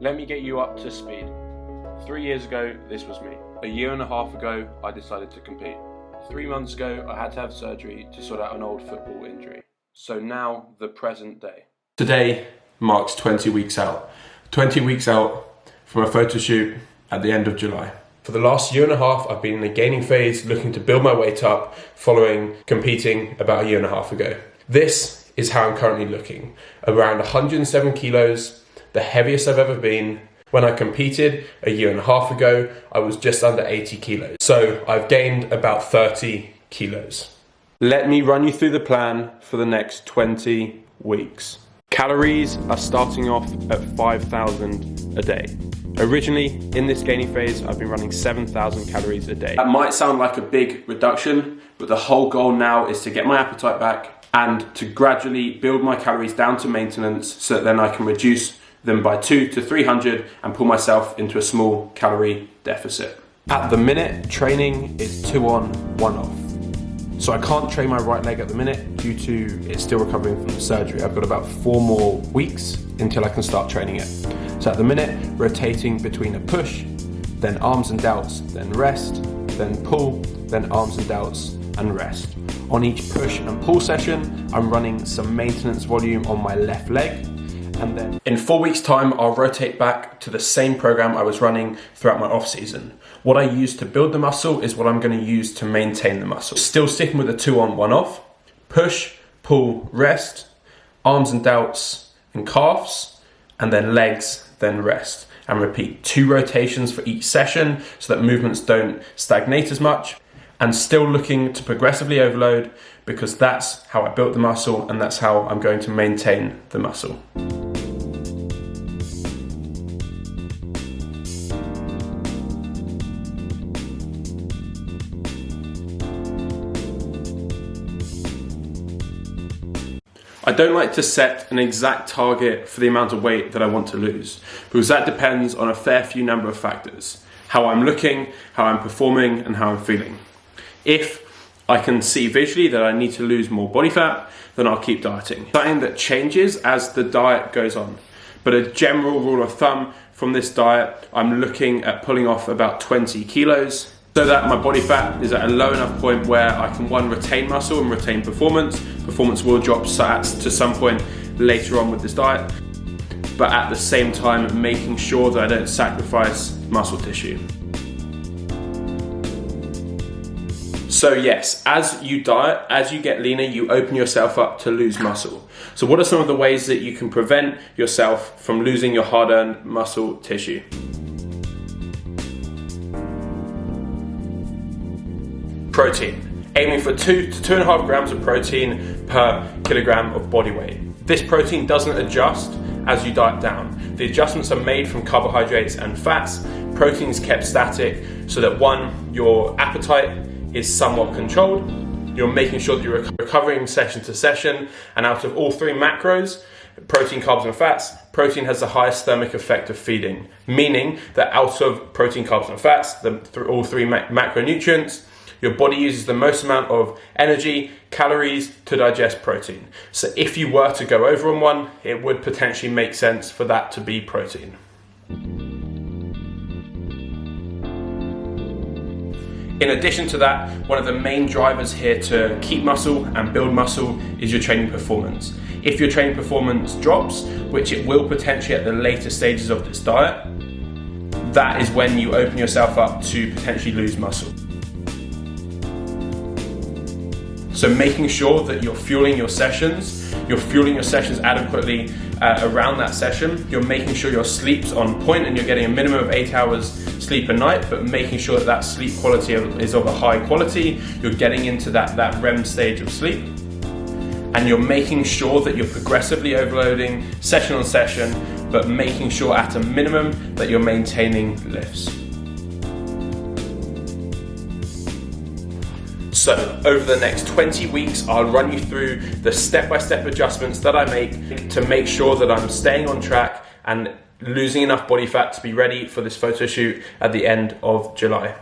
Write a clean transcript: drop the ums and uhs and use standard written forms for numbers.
Let me get you up to speed. 3 years ago, this was me. A year and a half ago, I decided to compete. 3 months ago, I had to have surgery to sort out an old football injury. So now, the present day. Today marks 20 weeks out. 20 weeks out from a photo shoot at the end of July. For the last year and a half, I've been in a gaining phase, looking to build my weight up following competing about a year and a half ago. This is how I'm currently looking. Around 107 kilos, the heaviest I've ever been. When I competed a year and a half ago, I was just under 80 kilos. So I've gained about 30 kilos. Let me run you through the plan for the next 20 weeks. Calories are starting off at 5,000 a day. Originally, in this gaining phase, I've been running 7,000 calories a day. That might sound like a big reduction, but the whole goal now is to get my appetite back and to gradually build my calories down to maintenance so that then I can reduce them by 200 to 300 and pull myself into a small calorie deficit. At the minute, training is 2 on, 1 off. So I can't train my right leg at the minute due to it's still recovering from the surgery. I've got about 4 more weeks until I can start training it. So at the minute, rotating between a push, then arms and delts, then rest, then pull, then arms and delts, and rest. On each push and pull session, I'm running some maintenance volume on my left leg. And then in 4 weeks' time, I'll rotate back to the same program I was running throughout my off season. What I use to build the muscle is what I'm going to use to maintain the muscle. Still sticking with the 2 on, 1 off, push, pull, rest, arms and delts and calves, and then legs, then rest. And repeat 2 rotations for each session so that movements don't stagnate as much. And still looking to progressively overload because that's how I built the muscle and that's how I'm going to maintain the muscle. I don't like to set an exact target for the amount of weight that I want to lose because that depends on a fair few number of factors. How I'm looking, how I'm performing, and how I'm feeling. If I can see visually that I need to lose more body fat, then I'll keep dieting. Something that changes as the diet goes on. But a general rule of thumb from this diet, I'm looking at pulling off about 20 kilos so that my body fat is at a low enough point where I can, 1, retain muscle and retain performance. Performance will drop to some point later on with this diet, but at the same time making sure that I don't sacrifice muscle tissue. So yes, as you diet, as you get leaner, you open yourself up to lose muscle. So what are some of the ways that you can prevent yourself from losing your hard-earned muscle tissue? Protein. Aiming for 2 to 2.5 grams of protein per kilogram of body weight. This protein doesn't adjust as you diet down. The adjustments are made from carbohydrates and fats. Protein is kept static so that 1, your appetite is somewhat controlled. You're making sure that you're recovering session to session, and out of all 3 macros, protein, carbs and fats, protein has the highest thermic effect of feeding, meaning that out of protein, carbs and fats, all 3 macronutrients, your body uses the most amount of energy, calories to digest protein. So if you were to go over on one, it would potentially make sense for that to be protein. In addition to that, one of the main drivers here to keep muscle and build muscle is your training performance. If your training performance drops, which it will potentially at the later stages of this diet, that is when you open yourself up to potentially lose muscle. So making sure that you're fueling your sessions adequately around that session. You're making sure your sleep's on point and you're getting a minimum of 8 hours sleep a night, but making sure that that sleep quality is of a high quality. You're getting into that REM stage of sleep. And you're making sure that you're progressively overloading session on session, but making sure at a minimum that you're maintaining lifts. So over the next 20 weeks, I'll run you through the step-by-step adjustments that I make to make sure that I'm staying on track and losing enough body fat to be ready for this photo shoot at the end of July.